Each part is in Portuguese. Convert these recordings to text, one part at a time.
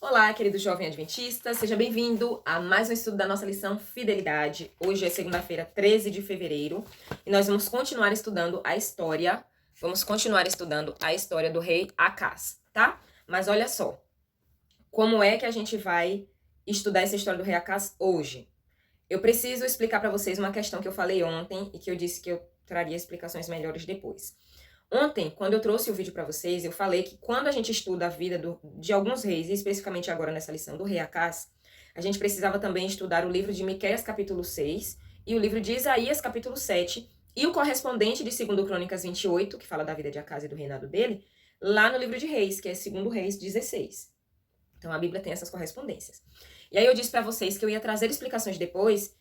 Olá, querido jovem adventista, seja bem-vindo a mais um estudo da nossa lição Fidelidade. Hoje é segunda-feira, 13 de fevereiro, e nós vamos continuar estudando a história, do rei Acaz, tá? Mas olha só, como é que a gente vai estudar essa história do rei Acaz hoje? Eu preciso explicar para vocês uma questão que eu falei ontem e que eu disse que eu traria explicações melhores depois. Ontem, quando eu trouxe o vídeo para vocês, eu falei que quando a gente estuda a vida de alguns reis, e especificamente agora nessa lição do rei Acaz, a gente precisava também estudar o livro de Miqueias, capítulo 6, e o livro de Isaías, capítulo 7, e o correspondente de 2 Crônicas 28, que fala da vida de Acaz e do reinado dele, lá no livro de Reis, que é 2 Reis 16. Então a Bíblia tem essas correspondências. E aí eu disse para vocês que eu ia trazer explicações depois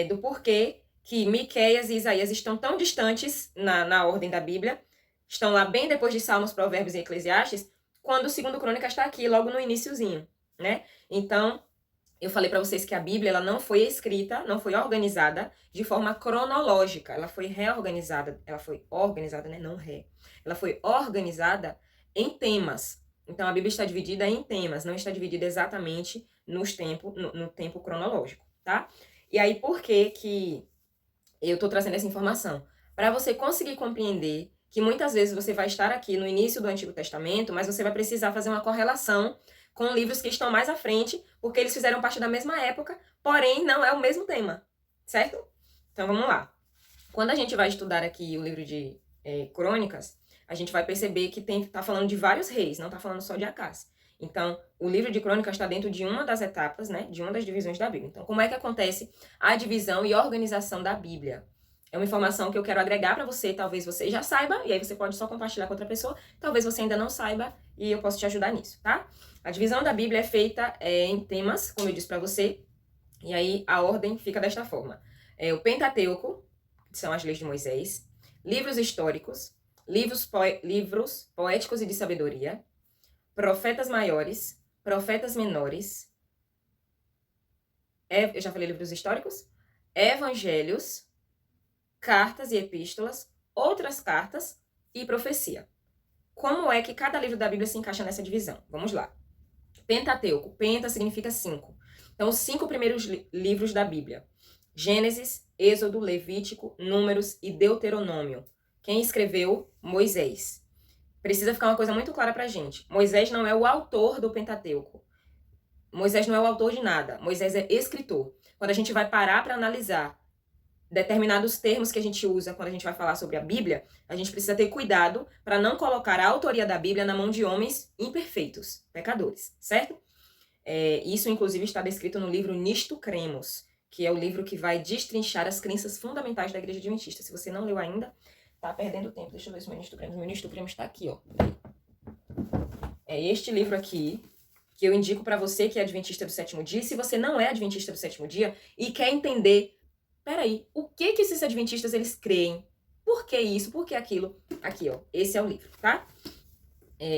do porquê que Miqueias e Isaías estão tão distantes na ordem da Bíblia, estão lá bem depois de Salmos, Provérbios e Eclesiastes, quando o 2 Crônicas está aqui, logo no iniciozinho, né? Então, eu falei para vocês que a Bíblia ela não foi escrita, não foi organizada de forma cronológica, ela foi reorganizada, né? Não ré. Ela foi organizada em temas. Então, a Bíblia está dividida em temas, não está dividida exatamente no tempo cronológico, tá? E aí, por que eu estou trazendo essa informação? Para você conseguir compreender que muitas vezes você vai estar aqui no início do Antigo Testamento, mas você vai precisar fazer uma correlação com livros que estão mais à frente, porque eles fizeram parte da mesma época, porém não é o mesmo tema, certo? Então vamos lá. Quando a gente vai estudar aqui o livro de Crônicas, a gente vai perceber que tá falando de vários reis, não tá falando só de Acaz. Então, o livro de Crônicas está dentro de uma das etapas, né, de uma das divisões da Bíblia. Então, como é que acontece a divisão e organização da Bíblia? É uma informação que eu quero agregar para você, talvez você já saiba, e aí você pode só compartilhar com outra pessoa, talvez você ainda não saiba, e eu posso te ajudar nisso, tá? A divisão da Bíblia é feita em temas, como eu disse para você, e aí a ordem fica desta forma. O Pentateuco, que são as leis de Moisés, livros históricos, livros poéticos e de sabedoria, profetas maiores, profetas menores, eu já falei livros históricos, evangelhos, cartas e epístolas, outras cartas e profecia. Como é que cada livro da Bíblia se encaixa nessa divisão? Vamos lá. Pentateuco. Penta significa 5. Então, os 5 primeiros livros da Bíblia. Gênesis, Êxodo, Levítico, Números e Deuteronômio. Quem escreveu? Moisés. Precisa ficar uma coisa muito clara pra gente. Moisés não é o autor do Pentateuco. Moisés não é o autor de nada. Moisés é escritor. Quando a gente vai parar para analisar determinados termos que a gente usa quando a gente vai falar sobre a Bíblia, a gente precisa ter cuidado para não colocar a autoria da Bíblia na mão de homens imperfeitos, pecadores, certo? Isso, inclusive, está descrito no livro Nisto Cremos, que é o livro que vai destrinchar as crenças fundamentais da Igreja Adventista. Se você não leu ainda, tá perdendo tempo. Deixa eu ver se o meu Nisto Cremos. O meu Nisto Cremos está aqui, ó. É este livro aqui, que eu indico para você que é Adventista do Sétimo Dia. E se você não é Adventista do Sétimo Dia e quer entender, peraí, o que esses Adventistas eles creem? Por que isso? Por que aquilo? Aqui, ó. Esse é o livro, tá?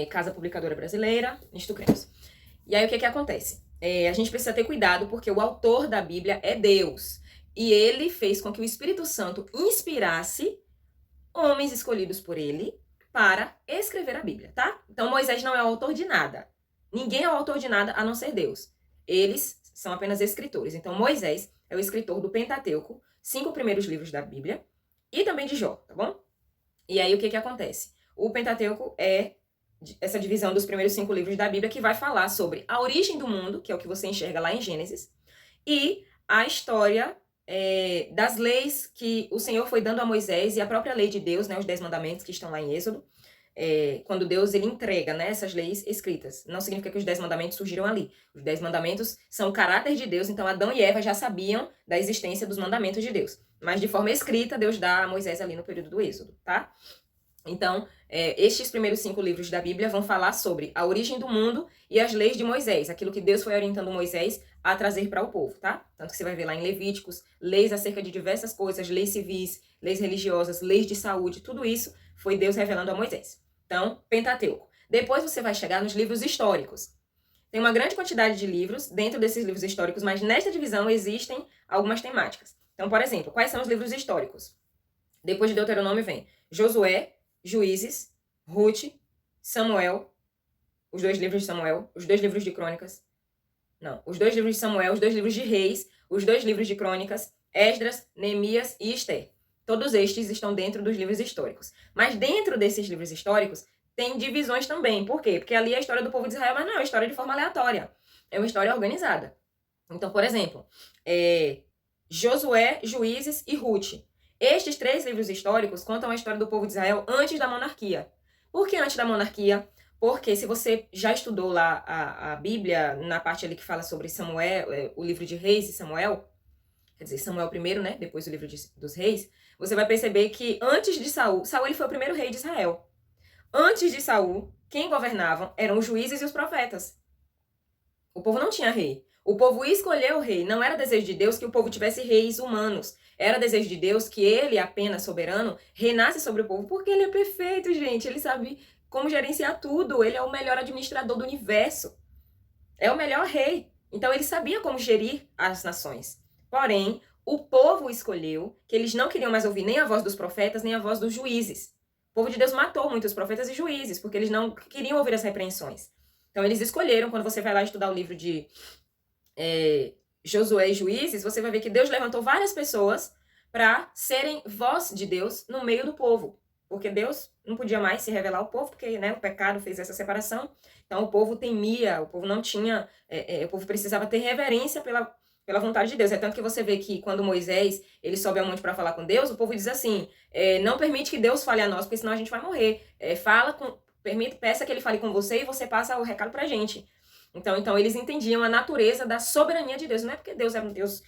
Casa Publicadora Brasileira, Nisto Cremos. E aí, o que acontece? A gente precisa ter cuidado, porque o autor da Bíblia é Deus. E ele fez com que o Espírito Santo inspirasse homens escolhidos por ele para escrever a Bíblia, tá? Então, Moisés não é o autor de nada. Ninguém é o autor de nada a não ser Deus. Eles são apenas escritores. Então, Moisés é o escritor do Pentateuco, 5 primeiros livros da Bíblia, e também de Jó, tá bom? E aí, o que acontece? O Pentateuco é essa divisão dos primeiros 5 livros da Bíblia que vai falar sobre a origem do mundo, que é o que você enxerga lá em Gênesis, e a história das leis que o Senhor foi dando a Moisés e a própria lei de Deus, né, os 10 mandamentos que estão lá em Êxodo, quando Deus ele entrega, né, essas leis escritas. Não significa que os 10 mandamentos surgiram ali. Os 10 mandamentos são o caráter de Deus, então Adão e Eva já sabiam da existência dos mandamentos de Deus. Mas de forma escrita, Deus dá a Moisés ali no período do Êxodo, tá? Então, estes primeiros 5 livros da Bíblia vão falar sobre a origem do mundo e as leis de Moisés, aquilo que Deus foi orientando Moisés a trazer para o povo, tá? Tanto que você vai ver lá em Levíticos, leis acerca de diversas coisas, leis civis, leis religiosas, leis de saúde, tudo isso foi Deus revelando a Moisés. Então, Pentateuco. Depois você vai chegar nos livros históricos. Tem uma grande quantidade de livros dentro desses livros históricos, mas nesta divisão existem algumas temáticas. Então, por exemplo, quais são os livros históricos? Depois de Deuteronômio vem Josué, Juízes, Ruth, Samuel, os 2 livros de Samuel, os 2 livros de Crônicas. Não, os 2 livros de Samuel, os 2 livros de Reis, os 2 livros de Crônicas, Esdras, Neemias e Esther. Todos estes estão dentro dos livros históricos. Mas dentro desses livros históricos, tem divisões também. Por quê? Porque ali é a história do povo de Israel, mas não é uma história de forma aleatória. É uma história organizada. Então, por exemplo, Josué, Juízes e Ruth. Estes 3 livros históricos contam a história do povo de Israel antes da monarquia. Por que antes da monarquia? Porque se você já estudou lá a Bíblia, na parte ali que fala sobre Samuel, o livro de Reis e Samuel, quer dizer, Samuel primeiro, né? Depois o livro dos Reis, você vai perceber que antes de Saul ele foi o primeiro rei de Israel. Antes de Saul, quem governavam eram os juízes e os profetas. O povo não tinha rei. O povo escolheu o rei. Não era desejo de Deus que o povo tivesse reis humanos. Era desejo de Deus que ele, apenas soberano, reinasse sobre o povo. Porque ele é perfeito, gente. Ele sabe como gerenciar tudo. Ele é o melhor administrador do universo. É o melhor rei. Então ele sabia como gerir as nações. Porém, o povo escolheu que eles não queriam mais ouvir nem a voz dos profetas, nem a voz dos juízes. O povo de Deus matou muitos profetas e juízes, porque eles não queriam ouvir as repreensões. Então eles escolheram, quando você vai lá estudar o livro de Josué e Juízes, você vai ver que Deus levantou várias pessoas para serem voz de Deus no meio do povo. Porque Deus não podia mais se revelar ao povo, porque o pecado fez essa separação. Então o povo temia, o povo não tinha... o povo precisava ter reverência pela vontade de Deus. É tanto que você vê que quando Moisés ele sobe ao monte para falar com Deus, o povo diz assim, não permite que Deus fale a nós, porque senão a gente vai morrer. Peça que ele fale com você e você passa o recado pra gente. Então eles entendiam a natureza da soberania de Deus. Não é porque Deus é um Deus...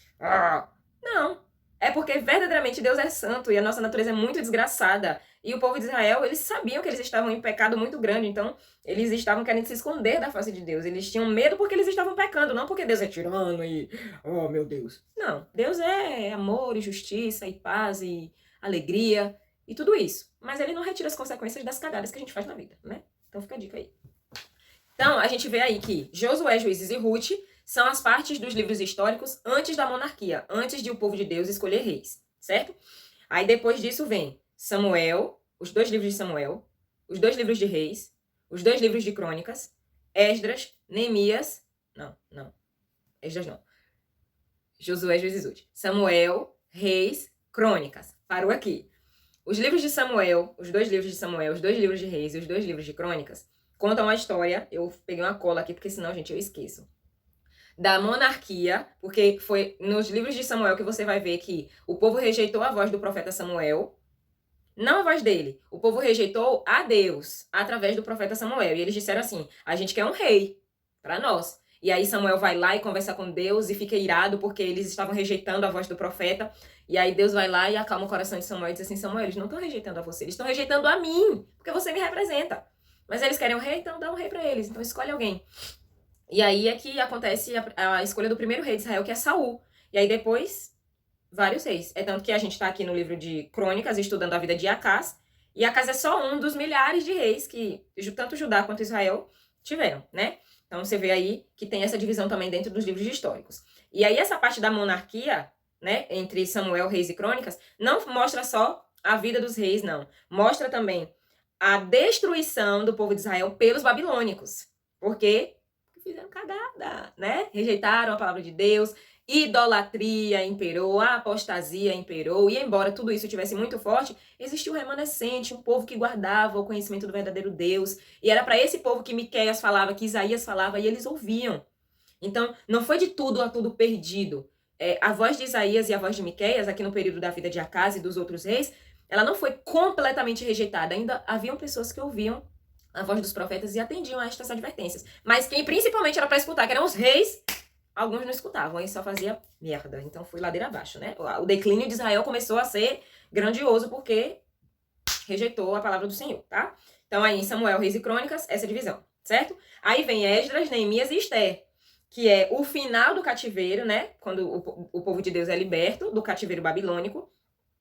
Não. É porque verdadeiramente Deus é santo e a nossa natureza é muito desgraçada. E o povo de Israel, eles sabiam que eles estavam em pecado muito grande. Então, eles estavam querendo se esconder da face de Deus. Eles tinham medo porque eles estavam pecando. Não porque Deus é tirano e... Oh, meu Deus. Não. Deus é amor e justiça e paz e alegria e tudo isso. Mas ele não retira as consequências das cagadas que a gente faz na vida, né? Então fica a dica aí. Então, a gente vê aí que Josué, Juízes e Ruth são as partes dos livros históricos antes da monarquia, antes de o povo de Deus escolher reis, certo? Aí depois disso vem Samuel, os 2 livros de Samuel, os 2 livros de Reis, os 2 livros de Crônicas, Esdras, Neemias, Esdras não, Josué, Juízes e Ruth, Samuel, Reis, Crônicas, parou aqui. Os livros de Samuel, os 2 livros de Samuel, os 2 livros de Reis e os 2 livros de Crônicas contam a história, eu peguei uma cola aqui, porque senão, gente, eu esqueço, da monarquia, porque foi nos livros de Samuel que você vai ver que o povo rejeitou a voz do profeta Samuel, não a voz dele, o povo rejeitou a Deus, através do profeta Samuel, e eles disseram assim, a gente quer um rei para nós. E aí Samuel vai lá e conversa com Deus e fica irado porque eles estavam rejeitando a voz do profeta. E aí Deus vai lá e acalma o coração de Samuel e diz assim, Samuel, eles não estão rejeitando a você, eles estão rejeitando a mim, porque você me representa. Mas eles querem um rei, então dá um rei para eles, então escolhe alguém. E aí é que acontece a escolha do primeiro rei de Israel, que é Saul. E aí depois, vários reis. É tanto que a gente está aqui no livro de Crônicas, estudando a vida de Acás. E Acás é só um dos milhares de reis que tanto Judá quanto Israel tiveram, né? Então você vê aí que tem essa divisão também dentro dos livros históricos. E aí essa parte da monarquia, né, entre Samuel, Reis e Crônicas, não mostra só a vida dos reis, não. Mostra também a destruição do povo de Israel pelos babilônicos. Porque fizeram cagada, né? Rejeitaram a palavra de Deus, idolatria imperou, a apostasia imperou, e embora tudo isso tivesse muito forte, existia um remanescente, um povo que guardava o conhecimento do verdadeiro Deus, e era para esse povo que Miqueias falava, que Isaías falava, e eles ouviam. Então, não foi de tudo a tudo perdido. A voz de Isaías e a voz de Miqueias, aqui no período da vida de Acás e dos outros reis, ela não foi completamente rejeitada, ainda haviam pessoas que ouviam a voz dos profetas e atendiam a estas advertências. Mas quem principalmente era para escutar, que eram os reis, alguns não escutavam, e só fazia merda. Então foi ladeira abaixo, né? O declínio de Israel começou a ser grandioso porque rejeitou a palavra do Senhor, tá? Então aí em Samuel, Reis e Crônicas, essa divisão, certo? Aí vem Esdras, Neemias e Esther, que é o final do cativeiro, né? Quando o povo de Deus é liberto do cativeiro babilônico,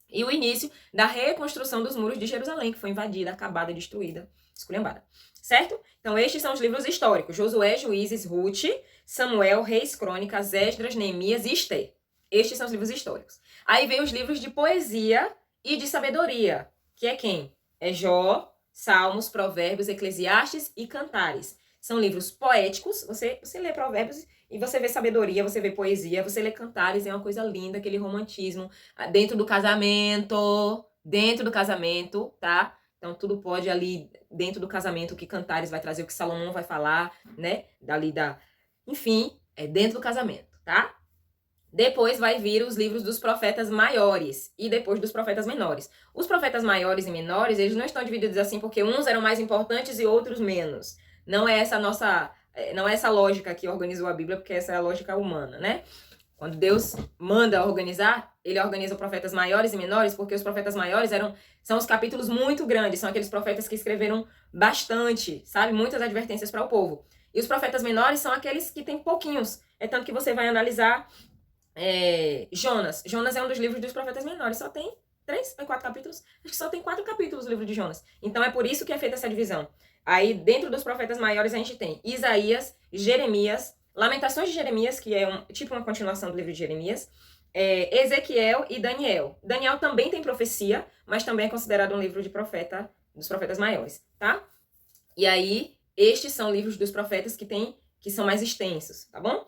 e o início da reconstrução dos muros de Jerusalém, que foi invadida, acabada, destruída, esculhambada, certo? Então estes são os livros históricos, Josué, Juízes, Ruth, Samuel, Reis, Crônicas, Esdras, Neemias e Esther. Estes são os livros históricos. Aí vem os livros de poesia e de sabedoria, que é quem? É Jó, Salmos, Provérbios, Eclesiastes e Cantares. São livros poéticos, você lê Provérbios e você vê sabedoria, você vê poesia, você lê Cantares, é uma coisa linda, aquele romantismo dentro do casamento, tá? Então tudo pode ali dentro do casamento, o que Cantares vai trazer, o que Salomão vai falar, né? Enfim, é dentro do casamento, tá? Depois vai vir os livros dos profetas maiores e depois dos profetas menores. Os profetas maiores e menores, eles não estão divididos assim porque uns eram mais importantes e outros menos. Não é essa lógica que organizou a Bíblia, porque essa é a lógica humana, né? Quando Deus manda organizar, ele organiza profetas maiores e menores, porque os profetas maiores são os capítulos muito grandes, são aqueles profetas que escreveram bastante, sabe? Muitas advertências para o povo. E os profetas menores são aqueles que têm pouquinhos. É tanto que você vai analisar Jonas. Jonas é um dos livros dos profetas menores, só tem 3 ou 4 capítulos. Acho que só tem 4 capítulos o livro de Jonas. Então é por isso que é feita essa divisão. Aí, dentro dos profetas maiores, a gente tem Isaías, Jeremias, Lamentações de Jeremias, que é tipo uma continuação do livro de Jeremias, Ezequiel e Daniel. Daniel também tem profecia, mas também é considerado um livro de profeta, dos profetas maiores, tá? E aí, estes são livros dos profetas que são mais extensos, tá bom?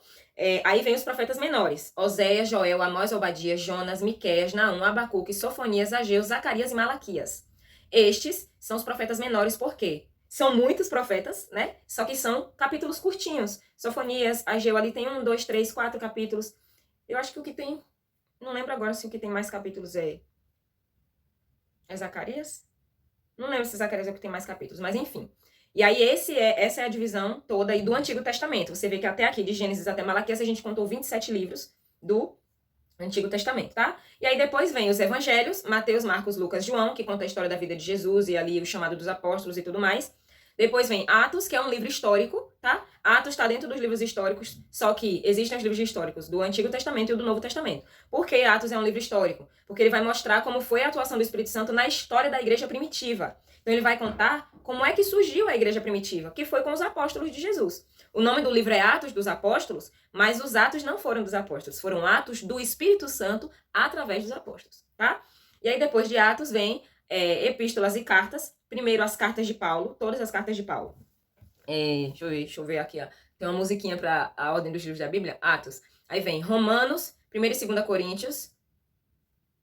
Aí vem os profetas menores. Oséias, Joel, Amós, Obadias, Jonas, Miqueias, Naum, Abacuque, Sofonias, Ageu, Zacarias e Malaquias. Estes são os profetas menores, por quê? São muitos profetas, né? Só que são capítulos curtinhos. Sofonias, Ageu, ali tem 1, 2, 3, 4 capítulos. Eu acho que o que tem... Não lembro agora se o que tem mais capítulos é Zacarias? Não lembro se Zacarias é o que tem mais capítulos, mas enfim. E aí essa é a divisão toda aí do Antigo Testamento. Você vê que até aqui, de Gênesis até Malaquias, a gente contou 27 livros do Antigo Testamento, tá? E aí depois vem os Evangelhos, Mateus, Marcos, Lucas, João, que conta a história da vida de Jesus e ali o chamado dos apóstolos e tudo mais. Depois vem Atos, que é um livro histórico, tá? Atos está dentro dos livros históricos, só que existem os livros históricos do Antigo Testamento e do Novo Testamento. Por que Atos é um livro histórico? Porque ele vai mostrar como foi a atuação do Espírito Santo na história da igreja primitiva. Então ele vai contar como é que surgiu a igreja primitiva, que foi com os apóstolos de Jesus. O nome do livro é Atos dos Apóstolos, mas os atos não foram dos apóstolos, foram atos do Espírito Santo através dos apóstolos, tá? E aí depois de Atos vem epístolas e cartas. Primeiro as cartas de Paulo, todas as cartas de Paulo. Deixa eu ver aqui, ó. Tem uma musiquinha para a ordem dos livros da Bíblia, Atos. Aí vem Romanos, 1 e 2 Coríntios,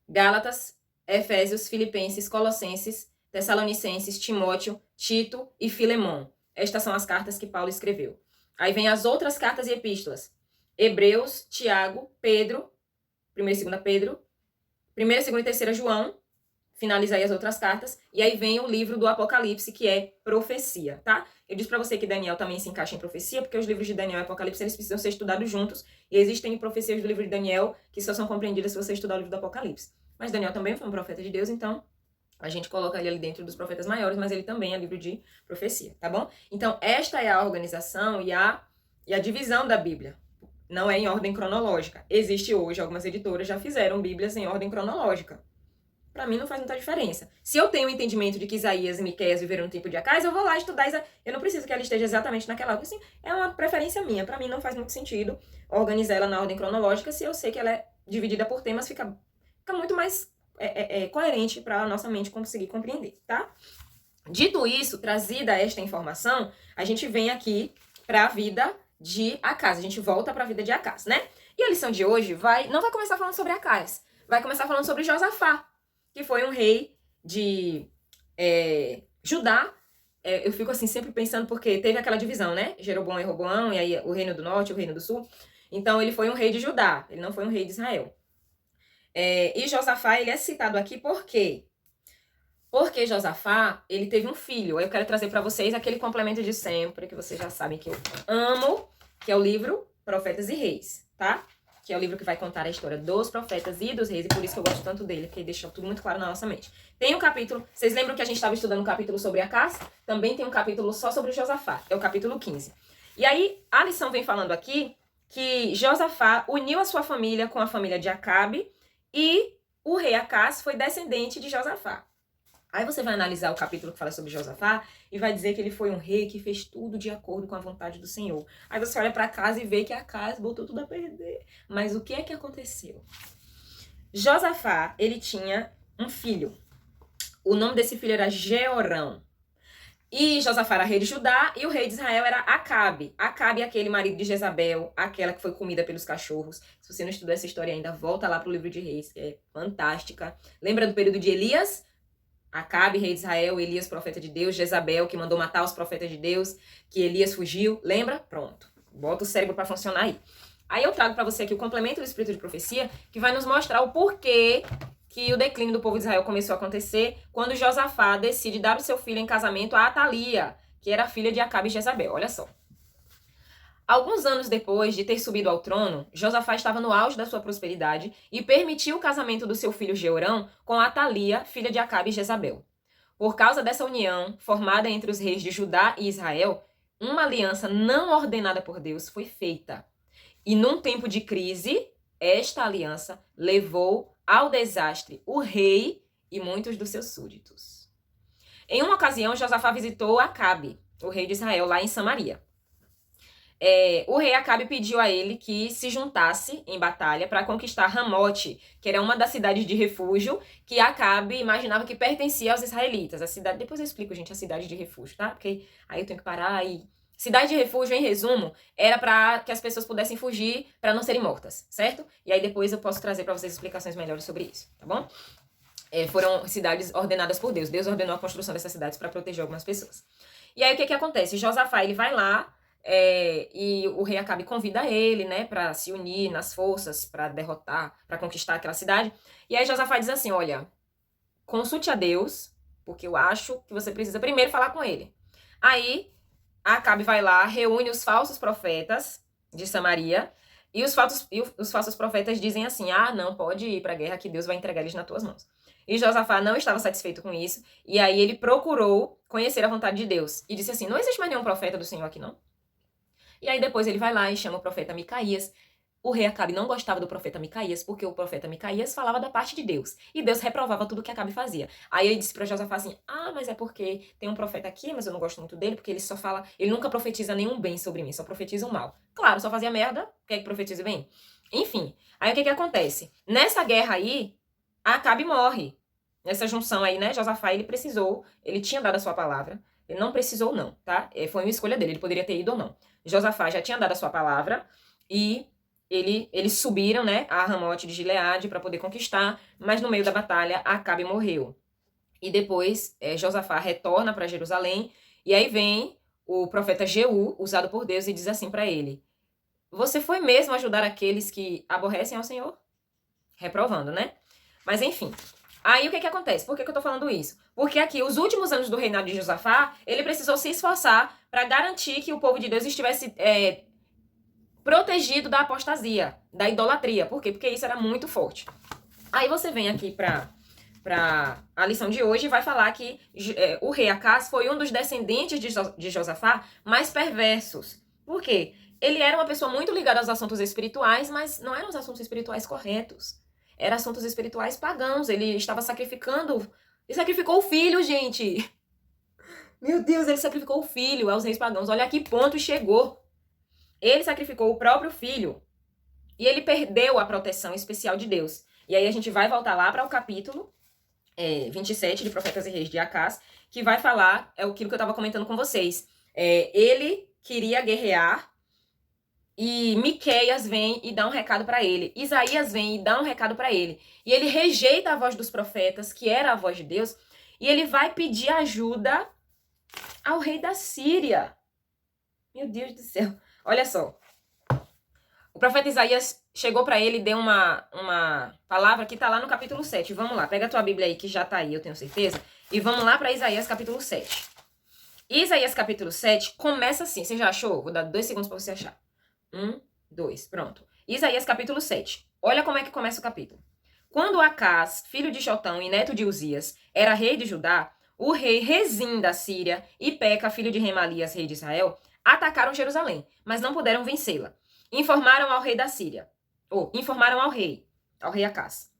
Gálatas, Efésios, Filipenses, Colossenses, Tessalonicenses, Timóteo, Tito e Filemão. Estas são as cartas que Paulo escreveu. Aí vem as outras cartas e epístolas. Hebreus, Tiago, Pedro, 1 e 2 Pedro, 1, 2 e 3 João, finaliza aí as outras cartas, e aí vem o livro do Apocalipse, que é profecia, tá? Eu disse pra você que Daniel também se encaixa em profecia, porque os livros de Daniel e Apocalipse, eles precisam ser estudados juntos, e existem profecias do livro de Daniel que só são compreendidas se você estudar o livro do Apocalipse. Mas Daniel também foi um profeta de Deus, então a gente coloca ele ali dentro dos profetas maiores, mas ele também é livro de profecia, tá bom? Então, esta é a organização e a divisão da Bíblia. Não é em ordem cronológica. Existe hoje, algumas editoras já fizeram Bíblias em ordem cronológica. Para mim não faz muita diferença. Se eu tenho o entendimento de que Isaías e Miqueias viveram no tempo de Acais, eu vou lá estudar Isaías. Eu não preciso que ela esteja exatamente naquela ordem. Assim, é uma preferência minha. Para mim não faz muito sentido organizar ela na ordem cronológica. Se eu sei que ela é dividida por temas, fica muito mais coerente para a nossa mente conseguir compreender, tá? Dito isso, trazida esta informação, a gente vem aqui para a vida de Acais. A gente volta para a vida de Acais, né? E a lição de hoje não vai começar falando sobre Acais. Vai começar falando sobre Josafá, que foi um rei de Judá. Eu fico assim sempre pensando, porque teve aquela divisão, né? Jeroboão e Roboão, e aí o reino do norte, o reino do sul. Então ele foi um rei de Judá, ele não foi um rei de Israel. E Josafá, ele é citado aqui por quê? Porque Josafá, ele teve um filho. Eu quero trazer para vocês aquele complemento de sempre, que vocês já sabem que eu amo, que é o livro Profetas e Reis, tá? Que é o livro que vai contar a história dos profetas e dos reis, e por isso que eu gosto tanto dele, porque deixa tudo muito claro na nossa mente. Tem um capítulo, vocês lembram que a gente estava estudando um capítulo sobre Acás? Também tem um capítulo só sobre Josafá, é o capítulo 15. E aí, a lição vem falando aqui que Josafá uniu a sua família com a família de Acabe, e o rei Acás foi descendente de Josafá. Aí você vai analisar o capítulo que fala sobre Josafá e vai dizer que ele foi um rei que fez tudo de acordo com a vontade do Senhor. Aí você olha para casa e vê que Acás botou tudo a perder. Mas o que é que aconteceu? Josafá, ele tinha um filho. O nome desse filho era Jeorão. E Josafá era rei de Judá e o rei de Israel era Acabe. Acabe é aquele marido de Jezabel, aquela que foi comida pelos cachorros. Se você não estudou essa história ainda, volta lá pro livro de Reis, que é fantástica. Lembra do período de Elias? Acabe, rei de Israel, Elias, profeta de Deus, Jezabel, que mandou matar os profetas de Deus, que Elias fugiu. Lembra? Pronto. Bota o cérebro para funcionar aí. Aí eu trago para você aqui o complemento do Espírito de Profecia, que vai nos mostrar o porquê que o declínio do povo de Israel começou a acontecer quando Josafá decide dar o seu filho em casamento a Atalia, que era filha de Acabe e Jezabel. Olha só. Alguns anos depois de ter subido ao trono, Josafá estava no auge da sua prosperidade e permitiu o casamento do seu filho Jeorão com Atalia, filha de Acabe e Jezabel. Por causa dessa união, formada entre os reis de Judá e Israel, uma aliança não ordenada por Deus foi feita. E num tempo de crise, esta aliança levou ao desastre o rei e muitos dos seus súditos. Em uma ocasião, Josafá visitou Acabe, o rei de Israel, lá em Samaria. O rei Acabe pediu a ele que se juntasse em batalha para conquistar Ramote, que era uma das cidades de refúgio que Acabe imaginava que pertencia aos israelitas. A cidade, depois eu explico, gente, a cidade de refúgio, tá? Porque aí eu tenho que parar e... Cidade de refúgio, em resumo, era para que as pessoas pudessem fugir para não serem mortas, certo? E aí depois eu posso trazer para vocês explicações melhores sobre isso, tá bom? Foram cidades ordenadas por Deus. Deus ordenou a construção dessas cidades para proteger algumas pessoas. E aí o que acontece? Josafá, ele vai lá e o rei Acabe convida ele, né, para se unir nas forças, para derrotar, para conquistar aquela cidade. E aí Josafá diz assim, olha, consulte a Deus, porque eu acho que você precisa primeiro falar com ele. Aí Acabe vai lá, reúne os falsos profetas de Samaria, e os falsos profetas dizem assim, não, pode ir para a guerra que Deus vai entregar eles nas tuas mãos. E Josafá não estava satisfeito com isso, e aí ele procurou conhecer a vontade de Deus. E disse assim, não existe mais nenhum profeta do Senhor aqui, não? E aí depois ele vai lá e chama o profeta Micaías. O rei Acabe não gostava do profeta Micaías, porque o profeta Micaías falava da parte de Deus. E Deus reprovava tudo que Acabe fazia. Aí ele disse para Josafá assim, mas é porque tem um profeta aqui, mas eu não gosto muito dele, porque ele só fala, ele nunca profetiza nenhum bem sobre mim, só profetiza o mal. Claro, só fazia merda, quer que profetize bem? Enfim, aí o que acontece? Nessa guerra aí, Acabe morre. Nessa junção aí, né, Josafá, ele tinha dado a sua palavra, ele não precisou não, tá? Foi uma escolha dele, ele poderia ter ido ou não. Josafá já tinha dado a sua palavra e eles subiram, né, a Ramote de Gileade para poder conquistar, mas no meio da batalha Acabe morreu. E depois Josafá retorna para Jerusalém e aí vem o profeta Jeú, usado por Deus, e diz assim para ele, você foi mesmo ajudar aqueles que aborrecem ao Senhor? Reprovando, né? Mas enfim, aí o que acontece? Por que eu tô falando isso? Porque aqui, os últimos anos do reinado de Josafá, ele precisou se esforçar para garantir que o povo de Deus estivesse protegido da apostasia, da idolatria. Por quê? Porque isso era muito forte. Aí você vem aqui para a lição de hoje e vai falar que o rei Acás foi um dos descendentes de Josafá mais perversos. Por quê? Ele era uma pessoa muito ligada aos assuntos espirituais, mas não eram os assuntos espirituais corretos. Eram assuntos espirituais pagãos. Ele estava sacrificando... Ele sacrificou o filho, gente! Meu Deus, ele sacrificou o filho aos reis pagãos. Olha a que ponto chegou. Ele sacrificou o próprio filho. E ele perdeu a proteção especial de Deus. E aí a gente vai voltar lá para o capítulo 27 de Profetas e Reis de Acás, que vai falar, aquilo que eu estava comentando com vocês. Ele queria guerrear e Miqueias vem e dá um recado para ele. Isaías vem e dá um recado para ele. E ele rejeita a voz dos profetas, que era a voz de Deus, e ele vai pedir ajuda ao rei da Síria. Meu Deus do céu. Olha só. O profeta Isaías chegou para ele e deu uma palavra que está lá no capítulo 7. Vamos lá, pega a tua Bíblia aí, que já está aí, eu tenho certeza. E vamos lá para Isaías capítulo 7. Isaías capítulo 7 começa assim. Você já achou? Vou dar 2 segundos para você achar. 1, 2, pronto. Isaías capítulo 7. Olha como é que começa o capítulo. Quando Acás, filho de Jotão e neto de Uzias, era rei de Judá, o rei Rezim da Síria e Peca, filho de Remalias, rei de Israel, atacaram Jerusalém, mas não puderam vencê-la. Informaram ao rei da Síria, informaram ao rei Acás.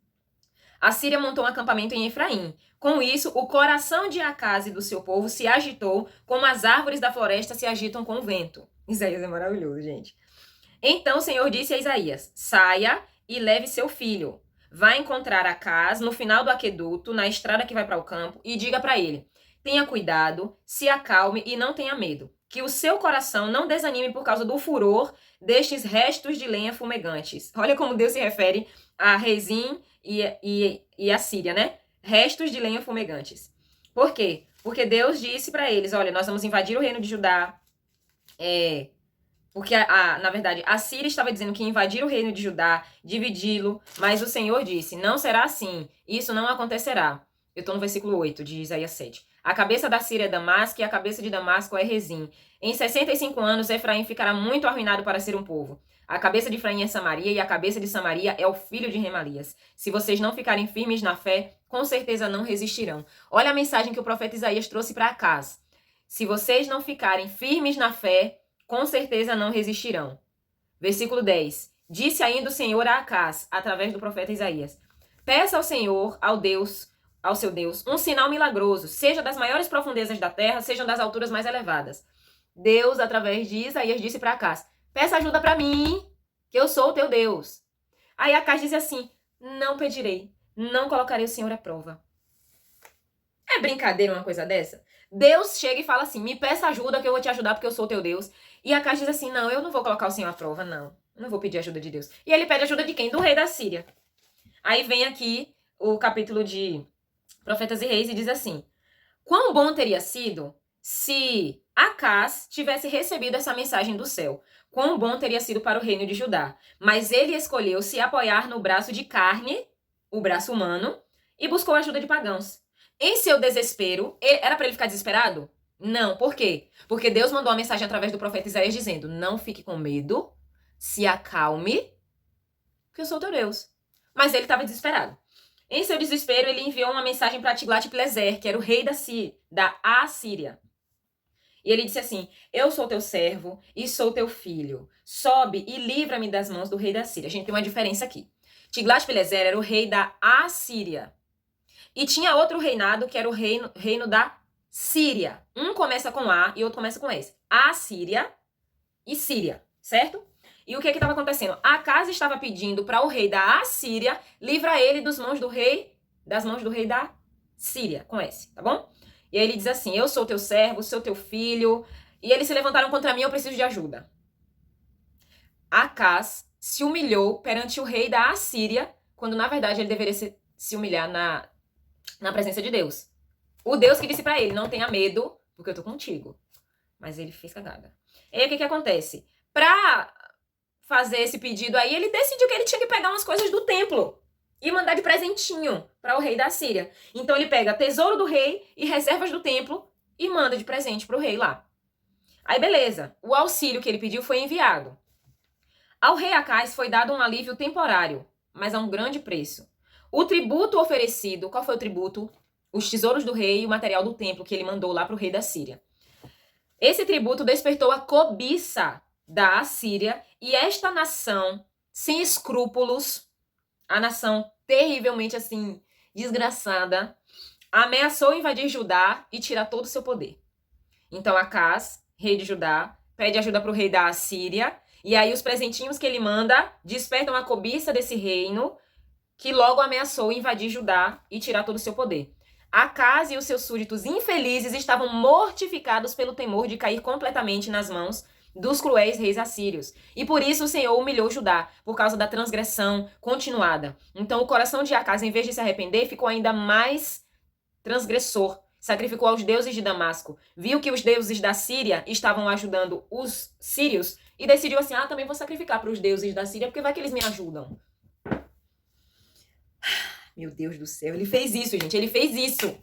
A Síria montou um acampamento em Efraim. Com isso, o coração de Acás e do seu povo se agitou, como as árvores da floresta se agitam com o vento. Isaías é maravilhoso, gente. Então o Senhor disse a Isaías, saia e leve seu filho. Vá encontrar Acás no final do aqueduto, na estrada que vai para o campo, e diga para ele, tenha cuidado, se acalme e não tenha medo. Que o seu coração não desanime por causa do furor destes restos de lenha fumegantes. Olha como Deus se refere a Rezim e a Síria, né? Restos de lenha fumegantes. Por quê? Porque Deus disse para eles, olha, nós vamos invadir o reino de Judá. Porque, na verdade, a Síria estava dizendo que invadir o reino de Judá, dividi-lo, mas o Senhor disse, não será assim, isso não acontecerá. Eu estou no versículo 8 de Isaías 7. A cabeça da Síria é Damasco e a cabeça de Damasco é Rezim. Em 65 anos, Efraim ficará muito arruinado para ser um povo. A cabeça de Efraim é Samaria e a cabeça de Samaria é o filho de Remalias. Se vocês não ficarem firmes na fé, com certeza não resistirão. Olha a mensagem que o profeta Isaías trouxe para Acaz. Se vocês não ficarem firmes na fé, com certeza não resistirão. Versículo 10. Disse ainda o Senhor a Acaz, através do profeta Isaías. Peça ao Senhor, ao seu Deus, um sinal milagroso, seja das maiores profundezas da terra, sejam das alturas mais elevadas. Deus, através de Isaías, disse para Acaz, peça ajuda para mim, que eu sou o teu Deus. Aí Acaz diz assim, não pedirei, não colocarei o Senhor à prova. É brincadeira uma coisa dessa? Deus chega e fala assim, me peça ajuda que eu vou te ajudar porque eu sou o teu Deus. E Acaz diz assim, não, eu não vou colocar o Senhor à prova, não. Não vou pedir ajuda de Deus. E ele pede ajuda de quem? Do rei da Síria. Aí vem aqui o capítulo de Profetas e Reis e diz assim, quão bom teria sido se Acaz tivesse recebido essa mensagem do céu. Quão bom teria sido para o reino de Judá. Mas ele escolheu se apoiar no braço de carne, o braço humano, e buscou a ajuda de pagãos. Em seu desespero, era para ele ficar desesperado? Não. Por quê? Porque Deus mandou uma mensagem através do profeta Isaías dizendo, não fique com medo, se acalme, porque eu sou teu Deus. Mas ele estava desesperado. Em seu desespero, ele enviou uma mensagem para Tiglat-Pileser, que era o rei da Assíria. E ele disse assim, eu sou teu servo e sou teu filho. Sobe e livra-me das mãos do rei da Síria. A gente tem uma diferença aqui. Tiglat-Pileser era o rei da Assíria. E tinha outro reinado que era o reino da Síria. Um começa com A e outro começa com S. Assíria e Síria, certo? E o que estava acontecendo? Acaz estava pedindo para o rei da Assíria livrar ele das mãos do rei da Síria, com S, tá bom? E aí ele diz assim, eu sou teu servo, sou teu filho, e eles se levantaram contra mim, eu preciso de ajuda. Acaz se humilhou perante o rei da Assíria, quando na verdade ele deveria se humilhar na presença de Deus. O Deus que disse pra ele, não tenha medo, porque eu tô contigo. Mas ele fez cagada. E aí o que acontece? Pra fazer esse pedido aí, ele decidiu que ele tinha que pegar umas coisas do templo e mandar de presentinho para o rei da Síria. Então ele pega tesouro do rei e reservas do templo e manda de presente pro rei lá. Aí beleza, o auxílio que ele pediu foi enviado. Ao rei Acaz foi dado um alívio temporário, mas a um grande preço. O tributo oferecido, qual foi o tributo? Os tesouros do rei e o material do templo que ele mandou lá para o rei da Síria. Esse tributo despertou a cobiça da Assíria e esta nação, sem escrúpulos, a nação terrivelmente assim, desgraçada, ameaçou invadir Judá e tirar todo o seu poder. Então Acaz, rei de Judá, pede ajuda para o rei da Assíria, e aí os presentinhos que ele manda despertam a cobiça desse reino, que logo ameaçou invadir Judá e tirar todo o seu poder. Acaz e os seus súditos infelizes estavam mortificados pelo temor de cair completamente nas mãos dos cruéis reis assírios. E por isso o Senhor humilhou Judá, por causa da transgressão continuada. Então o coração de Acaz, em vez de se arrepender, ficou ainda mais transgressor. Sacrificou aos deuses de Damasco. Viu que os deuses da Síria estavam ajudando os sírios e decidiu assim, também vou sacrificar para os deuses da Síria, porque vai que eles me ajudam. Meu Deus do céu, ele fez isso, gente, ele fez isso.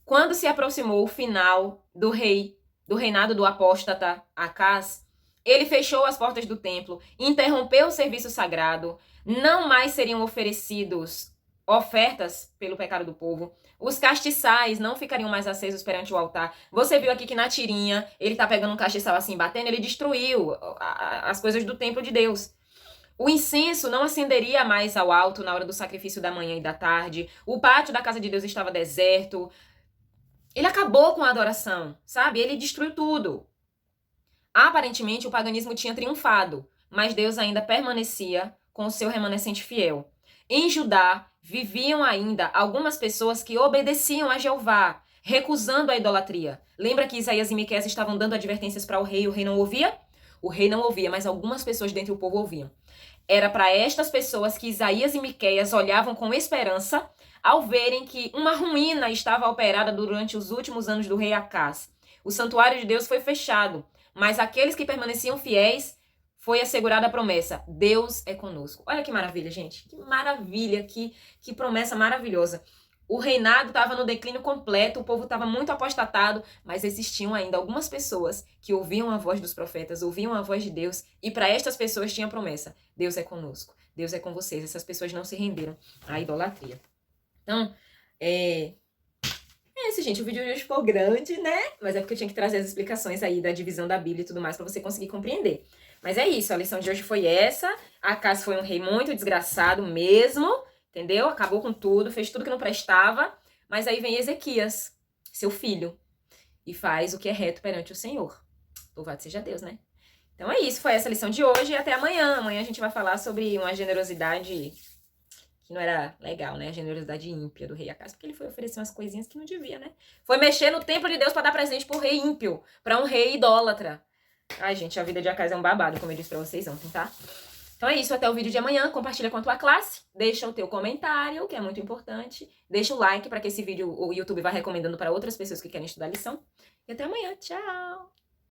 Quando se aproximou o final do reinado do apóstata Acaz, ele fechou as portas do templo, interrompeu o serviço sagrado, não mais seriam oferecidos ofertas pelo pecado do povo, os castiçais não ficariam mais acesos perante o altar. Você viu aqui que na tirinha, ele tá pegando um castiçal assim, batendo, ele destruiu as coisas do templo de Deus. O incenso não acenderia mais ao alto na hora do sacrifício da manhã e da tarde. O pátio da casa de Deus estava deserto. Ele acabou com a adoração, sabe? Ele destruiu tudo. Aparentemente, o paganismo tinha triunfado, mas Deus ainda permanecia com o seu remanescente fiel. Em Judá viviam ainda algumas pessoas que obedeciam a Jeová, recusando a idolatria. Lembra que Isaías e Miqueias estavam dando advertências para o rei não ouvia? O rei não ouvia, mas algumas pessoas dentre o povo ouviam. Era para estas pessoas que Isaías e Miqueias olhavam com esperança ao verem que uma ruína estava operada durante os últimos anos do rei Acás. O santuário de Deus foi fechado, mas aqueles que permaneciam fiéis foi assegurada a promessa: Deus é conosco. Olha que maravilha, gente. Que maravilha, que promessa maravilhosa. O reinado estava no declínio completo, o povo estava muito apostatado, mas existiam ainda algumas pessoas que ouviam a voz dos profetas, ouviam a voz de Deus, e para estas pessoas tinha promessa: Deus é conosco, Deus é com vocês. Essas pessoas não se renderam à idolatria. Então, é esse, gente. O vídeo de hoje ficou grande, né? Mas é porque eu tinha que trazer as explicações aí da divisão da Bíblia e tudo mais para você conseguir compreender. Mas é isso, a lição de hoje foi essa. Acas foi um rei muito desgraçado mesmo, entendeu? Acabou com tudo, fez tudo que não prestava. Mas aí vem Ezequias, seu filho, e faz o que é reto perante o Senhor. Louvado seja Deus, né? Então é isso, foi essa a lição de hoje e até amanhã. Amanhã a gente vai falar sobre uma generosidade que não era legal, né? A generosidade ímpia do rei Acas, porque ele foi oferecer umas coisinhas que não devia, né? Foi mexer no templo de Deus para dar presente pro rei ímpio, para um rei idólatra. Ai, gente, a vida de Acas é um babado, como eu disse pra vocês ontem, tá? Então é isso, até o vídeo de amanhã. Compartilha com a tua classe, deixa o teu comentário, que é muito importante. Deixa o like para que esse vídeo o YouTube vá recomendando para outras pessoas que querem estudar a lição. E até amanhã, tchau!